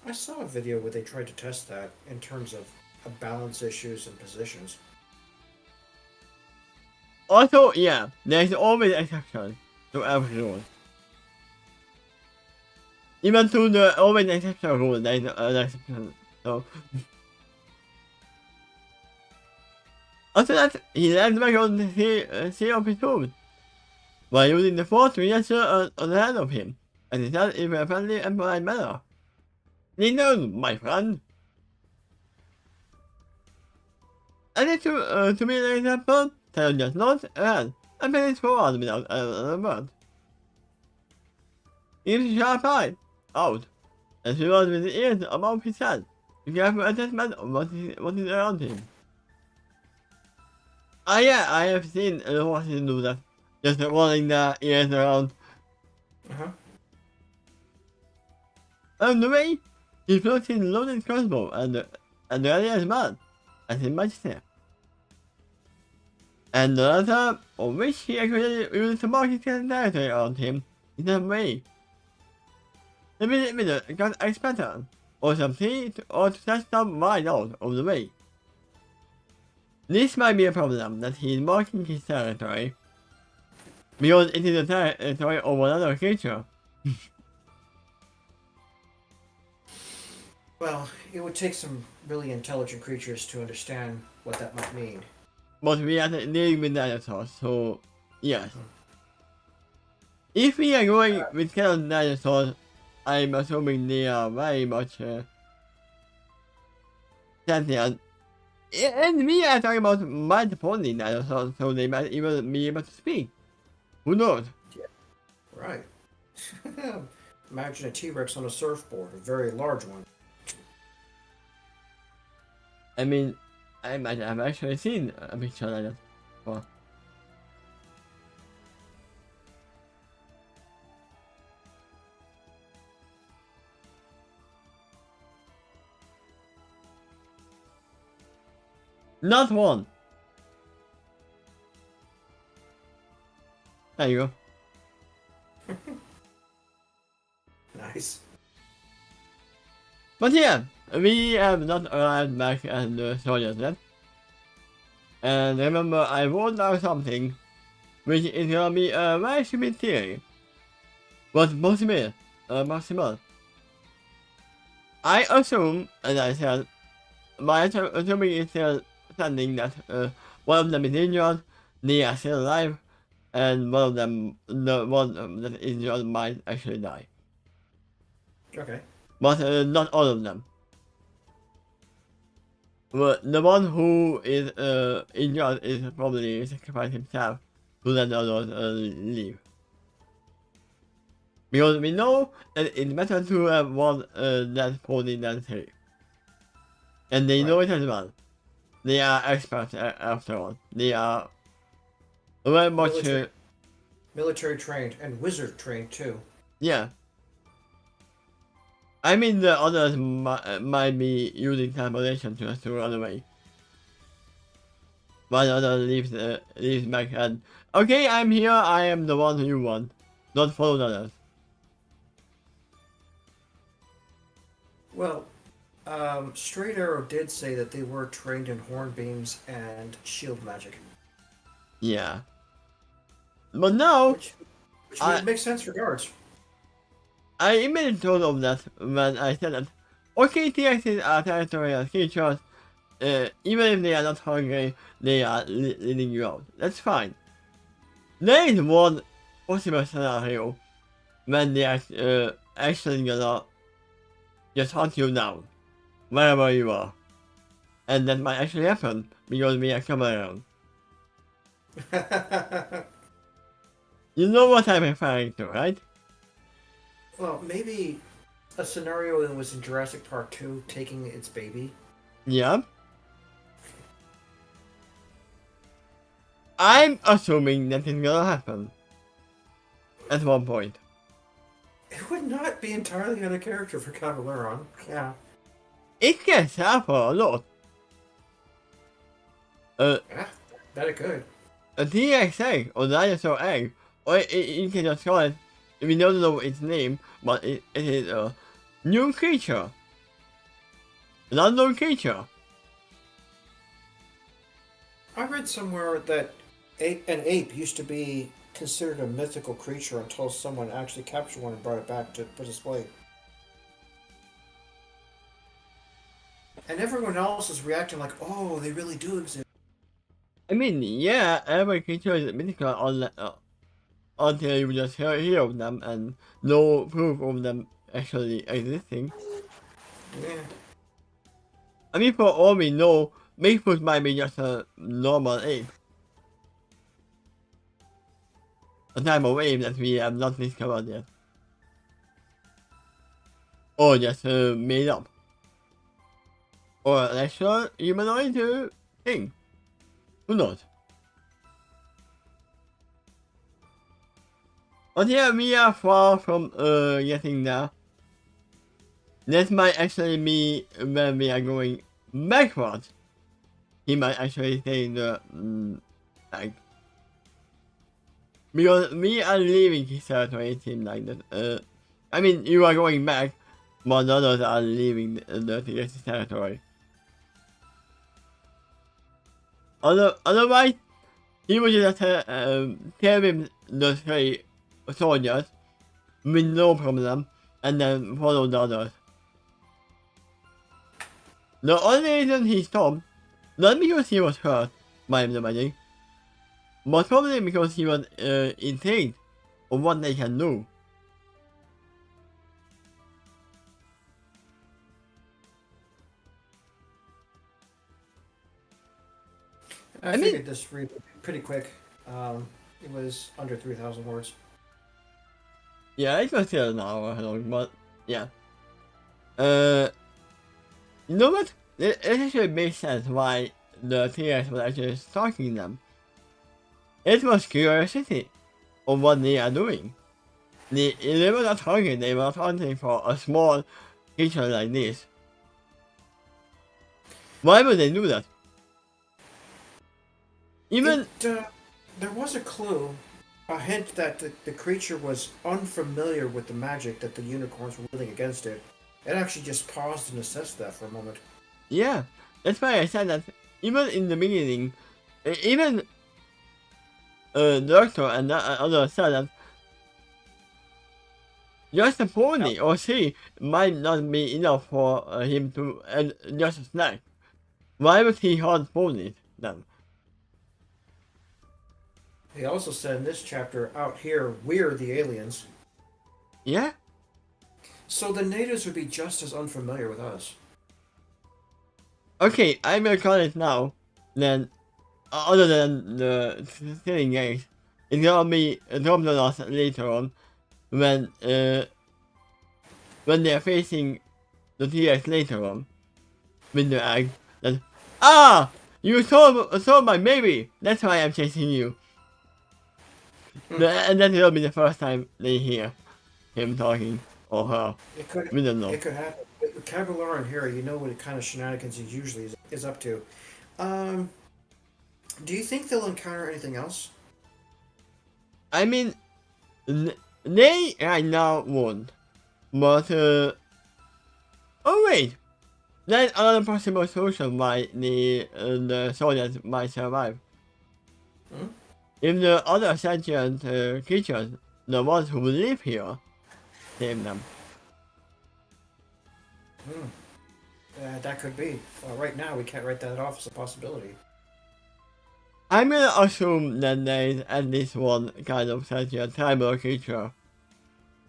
S2: I saw a video where they tried to test that in terms of balance issues and positions.
S1: Also, yeah, there's always exceptions to every rule. Even to the always exception rule, there's an exception. So. After that, he lands back on the sea of his food, while using the force to gesture on the head of him, and he said in a friendly and polite manner. Lean down, my friend. And to be an example, Taylor just nods ahead and pays forward without another word. He gives a sharp eye out, and she rolls with his ears above his head, to careful assessment of what is around him. Yeah, I have seen horses do that, just rolling their ears around. On the way, he floats his loaded crossbow and ready as well, as his majesty. And the latter, of which he actually used to mark his territory around him in some way. The minute got expected, or something, or to touch them right out of the way. This might be a problem that he is marking his territory, because it is the territory of another creature.
S2: Well, it would take some really intelligent creatures to understand what that might mean.
S1: But we are dealing with dinosaurs, so yes. If we are going with canon dinosaurs, I'm assuming they are very much sentient. And we are talking about multiple dinosaurs, so they might even be able to speak. Who knows?
S2: Yeah. Right. Imagine a T-Rex on a surfboard, a very large one.
S1: I mean, I might have actually seen a picture like that before. Not one. There you go.
S2: Nice.
S1: But yeah, we have not arrived back at the soldiers yet. And remember, I wrote down something, which is gonna be a very stupid theory. But possible. I assume, as I said, my assuming is still standing that one of them is injured, they are still alive, and one of them, the one that is injured, might actually die.
S2: Okay.
S1: But not all of them. But the one who is injured is probably sacrificed himself to let the others leave. Because we know that it's better to have one dead pony than three. And they know it as well. They are experts after all. They are very much...
S2: military trained and wizard trained too.
S1: Yeah. I mean the others might be using teleportation to run away. While the other leaves back and... Okay, I'm here, I am the one you want. Don't follow the others.
S2: Well, Straight Arrow did say that they were trained in horn beams and shield magic.
S1: Yeah. But now...
S2: Which would make sense regards.
S1: I immediately thought of that when I said that. Okay, TXs are territorial creatures. Even if they are not hungry, they are leading you out. That's fine. There is one possible scenario when they are actually gonna just hunt you down, wherever you are. And that might actually happen, because we are coming around. You know what I'm referring to, right?
S2: Well, maybe a scenario that was in Jurassic Park 2, taking its baby.
S1: Yeah. I'm assuming that it's gonna happen. At one point.
S2: It would not be entirely out of character for Cavaleron. Yeah.
S1: It gets happen a lot.
S2: Yeah, that it could.
S1: A T-Rex egg, or dinosaur egg, or you can just call it, we don't know its name, but it is a new creature. An unknown creature.
S2: I read somewhere that an ape used to be considered a mythical creature until someone actually captured one and brought it back to display. And everyone else is reacting like, oh, they really do exist.
S1: I mean, yeah, every creature is mythical until you just hear of them and no proof of them actually existing.
S2: Yeah.
S1: I mean, for all we know, Bigfoot might be just a normal ape. A type of ape that we have not discovered yet. Or just made up. Or an actual humanoid thing. Who knows? But yeah, we are far from getting there. That might actually be when we are going backwards. He might actually say the like, because we are leaving his territory, it seems like that. I mean, you are going back, but the others are leaving the TX's territory. Otherwise, he would just tell him the three soldiers with no problem, and then follow the others. The only reason he stopped, not because he was hurt by the magic, but probably because he was intrigued of what they can do.
S2: I figured this read pretty quick. It was under 3,000 words.
S1: Yeah, it was still an hour long, but yeah. You know what? It actually makes sense why the T-Rex was actually stalking them. It was curiosity of what they are doing. They were not hungry, they were hunting for a small creature like this. Why would they do that? Even...
S2: there was a clue, a hint that the creature was unfamiliar with the magic that the unicorns were wielding against it. It actually just paused and assessed that for a moment.
S1: Yeah, that's why I said that even in the beginning, even the doctor and the others said that just a pony or she might not be enough for him to just a snack. Why would he hunt ponies then?
S2: He also said in this chapter, out here, we're the aliens.
S1: Yeah?
S2: So the natives would be just as unfamiliar with us.
S1: Okay, I will call it now. Then, other than the stealing eggs, it's gonna be dropped on us later on when they're facing the T-Rex later on with the egg. Then, you stole my baby. That's why I'm chasing you. And that will be the first time they hear him talking or her. We don't know.
S2: It could happen. With Kevlar and Harry, you know what kind of shenanigans he usually is up to. Um, do you think they'll encounter anything else?
S1: I mean, they right now won't. But, oh wait! There's another possible solution why the soldiers might survive.
S2: Hmm?
S1: If the other sentient creatures, the ones who live here, save them.
S2: That could be. Right now, we can't write that off as a possibility.
S1: I'm gonna assume that there is at least one kind of sentient tribal creature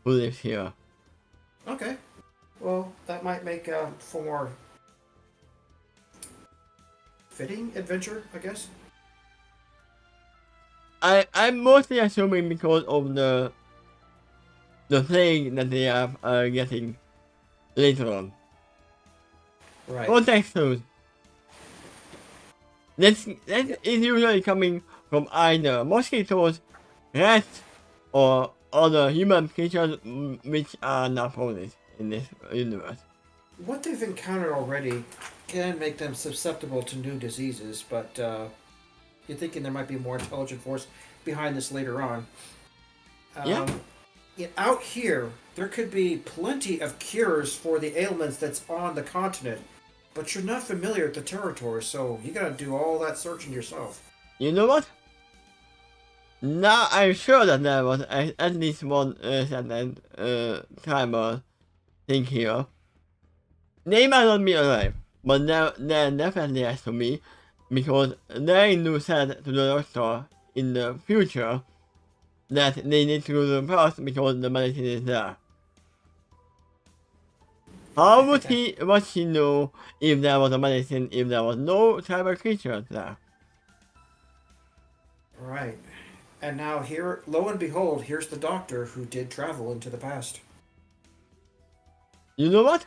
S1: who lives here.
S2: Okay. Well, that might make for more fitting adventure, I guess.
S1: I'm mostly assuming because of the plague that they are getting later on.
S2: Right.
S1: Context clues. That is usually coming from either mosquitoes, rats, or other human creatures which are not ponies in this universe.
S2: What they've encountered already can make them susceptible to new diseases, but you're thinking there might be a more intelligent force behind this later on.
S1: Yeah.
S2: Out here, there could be plenty of cures for the ailments that's on the continent, but you're not familiar with the territory, so you gotta do all that searching yourself.
S1: You know what? Now I'm sure that there was at least one sentient tribal thing here. They might not be alive, but there definitely has to be, because they knew said to the doctor in the future that they need to go to the past because the medicine is there. How would she know if there was a medicine if there was no tribal creatures there?
S2: Right. And now here, lo and behold, here's the doctor who did travel into the past.
S1: You know what?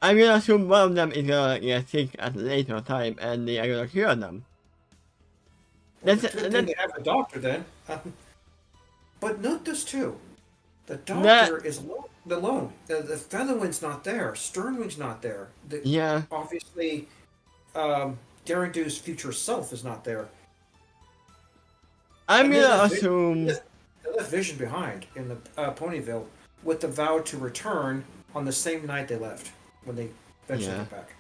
S1: I'm gonna assume one of them is gonna get sick at a later time and they are gonna cure them.
S2: Well, it's a good thing they have a doctor then. But note this too. The doctor is alone. The Featherwind's not there. Sternwing's not there.
S1: Yeah.
S2: Obviously, Daring Do's future self is not there.
S1: I'm gonna assume...
S2: They left Vision behind in the Ponyville with the vow to return on the same night they left, when they eventually get back.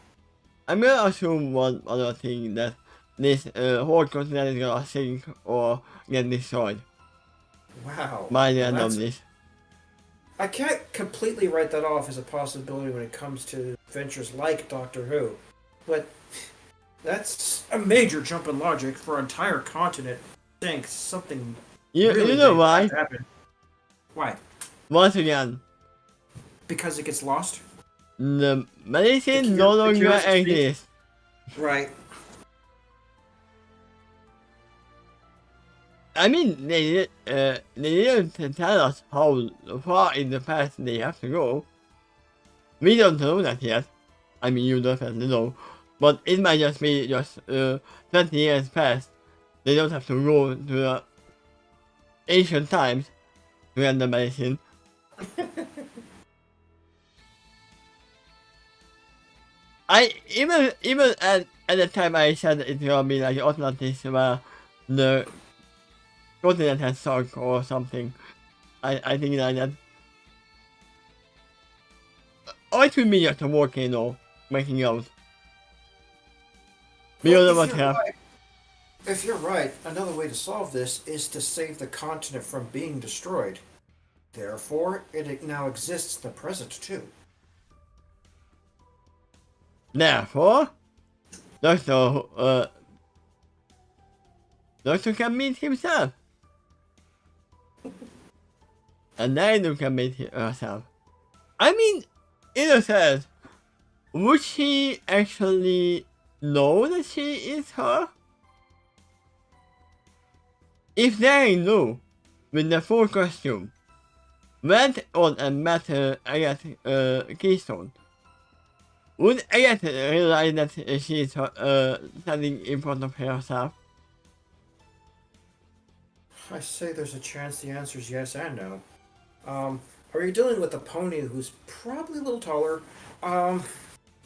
S1: I'm gonna assume one other thing, that this whole continent is gonna sink or get destroyed.
S2: Wow.
S1: By the end of this.
S2: I can't completely write that off as a possibility when it comes to adventures like Doctor Who, but that's a major jump in logic for an entire continent. Think something.
S1: You know why?
S2: Why?
S1: Once again,
S2: because it gets lost.
S1: The medicine no longer exists.
S2: Right.
S1: I mean, they didn't tell us how far in the past they have to go. We don't know that yet. I mean, you definitely know. But it might just be 20 years past. They don't have to go to the ancient times to get the medicine. Even at the time I said it's gonna be like Atlantis where the continent has sunk or something. I think like that. Oh why 2 minutes of volcano making out? We
S2: Well,
S1: don't know what happened.
S2: if you're right, another way to solve this is to save the continent from being destroyed. Therefore, it now exists in the present too.
S1: Therefore, Doctor can meet himself. And then can meet herself. I mean, in a sense, would she actually know that she is her? If they knew, with the full costume, went on and met Keystone, would Agatha realize that she is standing in front of herself?
S2: I say there's a chance the answer is yes and no. Are you dealing with a pony who's probably a little taller,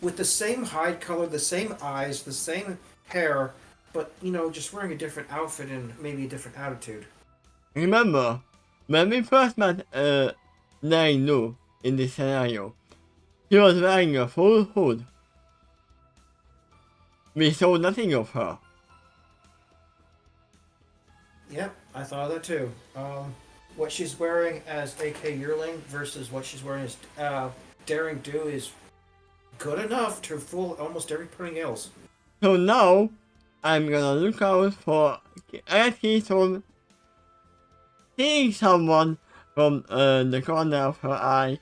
S2: with the same hide color, the same eyes, the same hair, but, just wearing a different outfit and maybe a different attitude?
S1: Remember, when we first met Nainu in this scenario, she was wearing a full hood. We saw nothing of her.
S2: Yep, I thought of that too. What she's wearing as AK Yearling versus what she's wearing as Daring Do is good enough to fool almost everything else.
S1: So now, I'm gonna look out for Keystone seeing someone from the corner of her eye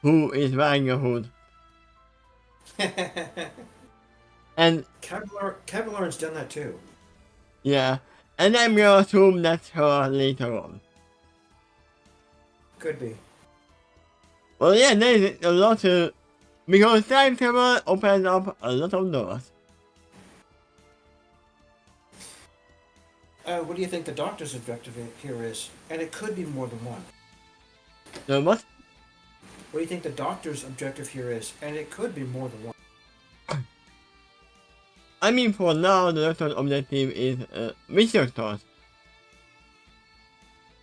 S1: who is wearing a hood. And
S2: Caballon's done that too.
S1: yeah, and I'm gonna assume that's her later on.
S2: Could be.
S1: Well, yeah, there's a lot to... Because time travel opens up a lot of doors.
S2: What do you think the Doctor's objective here is? And it could be more than one.
S1: So what?
S2: What do you think the Doctor's objective here is? And it could be more than one.
S1: I mean, for now, the Doctor's objective is which Doctor?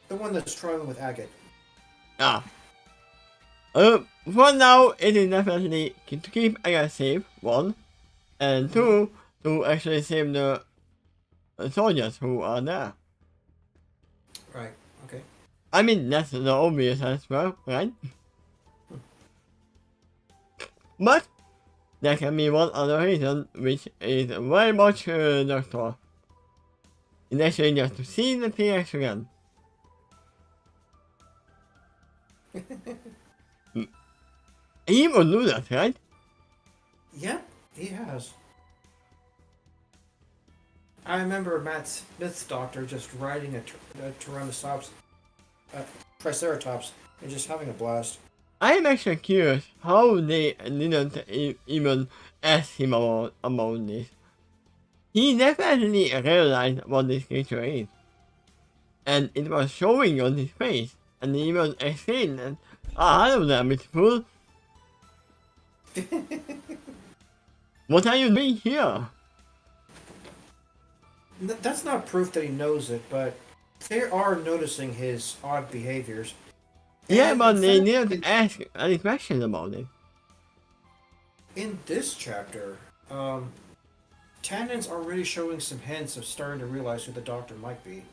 S2: The one that's traveling with Agate.
S1: Ah. For now, it is definitely to keep Agate safe, one. And two, to actually save the soldiers who are there.
S2: Right, okay.
S1: I mean, that's the obvious as well, right? But there can be one other reason, which is very much Doctor. It's actually just to see the T-Rex again. He will do that, right?
S2: Yep, he has. I remember Matt Smith's Doctor just riding a Triceratops and just having a blast.
S1: I am actually curious how they didn't even ask him about this. He definitely realized what this creature is. And it was showing on his face. And he even explained that, hello there, Mr. Fool. What are you doing here?
S2: That's not proof that he knows it, but they are noticing his odd behaviors.
S1: Yeah,
S2: And
S1: but
S2: in
S1: they
S2: fact,
S1: didn't ask any questions about it.
S2: In this chapter, Tannen's already showing some hints of starting to realize who the Doctor might be.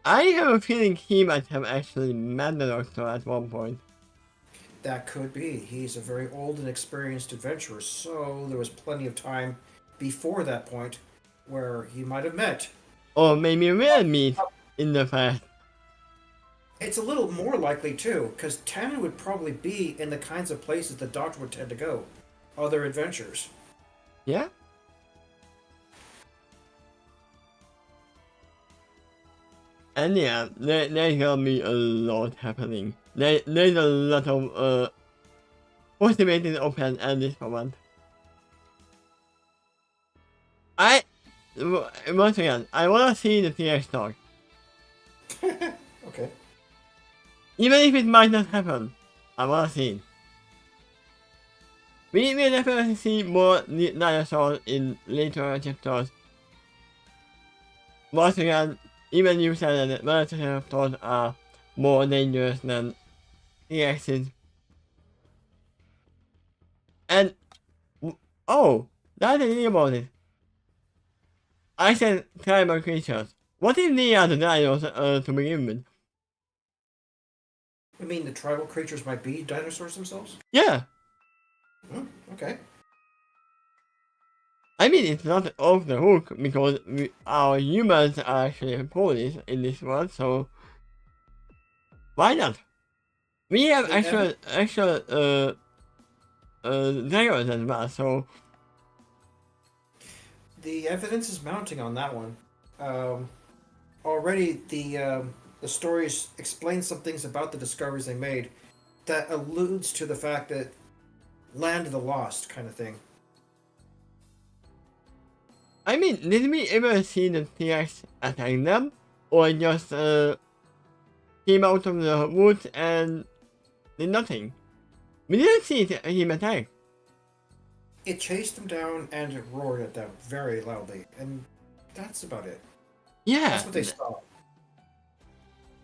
S1: I have a feeling he might have actually met the Doctor at one point.
S2: That could be. He's a very old and experienced adventurer, so there was plenty of time before that point where he might have met.
S1: Or maybe we'll meet in the past.
S2: It's a little more likely, too, because Tannen would probably be in the kinds of places the Doctor would tend to go. Other adventures.
S1: Yeah? And yeah, there's gonna be a lot happening. There's a lot of possibilities open at this moment. Once again, I wanna see the T-Rex talk.
S2: Okay.
S1: Even if it might not happen, I wanna see it. We will definitely see more dinosaurs in later chapters. Once again, even you said that Velociraptors are more dangerous than T-Rexes And oh, that's the thing about it. I said tribal creatures. What if they are the dinosaurs to begin with?
S2: I mean, the tribal creatures might be dinosaurs themselves?
S1: Yeah.
S2: Okay.
S1: I mean, it's not off the hook because our humans are actually police in this world, so why not? We have
S2: The
S1: actual dragons as well, so
S2: the evidence is mounting on that one. Already, the stories explain some things about the discoveries they made that alludes to the fact that land of the lost kind of thing.
S1: I mean, did we ever see the T-Rex attack them? Or just came out of the woods and did nothing? We didn't see him attack.
S2: It chased them down and it roared at them very loudly, and that's about it.
S1: Yeah,
S2: That's what they saw.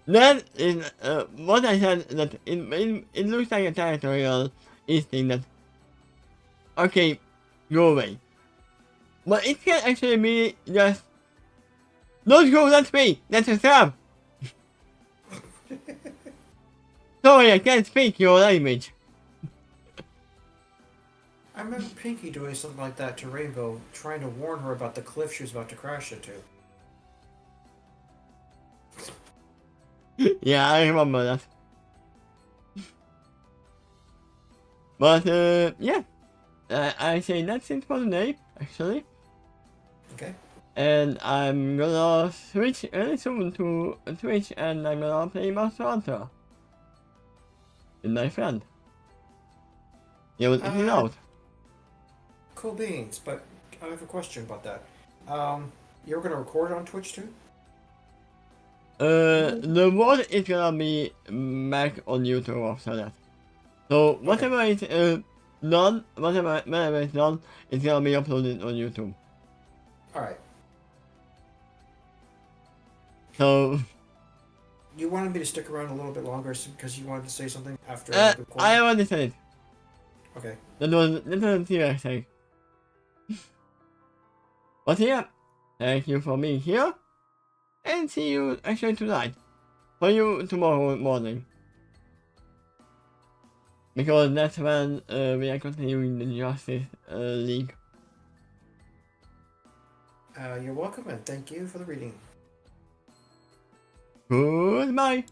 S1: that is what I said, that it looks like a territorial instinct that, okay, go away. But it can actually be just, don't go that way, that's a trap. Sorry, I can't speak your language.
S2: I remember Pinky doing something like that to Rainbow, trying to warn her about the cliff she was about to crash into.
S1: Yeah, I remember that. But yeah, I say that's it for today, actually.
S2: Okay.
S1: And I'm gonna switch very soon to Twitch, and I'm gonna play Monster Hunter with my friend. He's out.
S2: Cool beans, but I have a question about that. You're gonna record it on Twitch too?
S1: The word is gonna be back on YouTube after that. So whatever is done, whatever is done, it's gonna be uploaded on YouTube.
S2: Alright.
S1: So
S2: You wanted me to stick around a little bit longer because you wanted to say something after the recording?
S1: I already said it.
S2: Okay.
S1: That was T-Rex thing. But yeah, thank you for being here, and see you actually tonight. For you tomorrow morning. Because that's when we are continuing the Justice League.
S2: You're welcome, and thank you for the reading.
S1: Goodbye.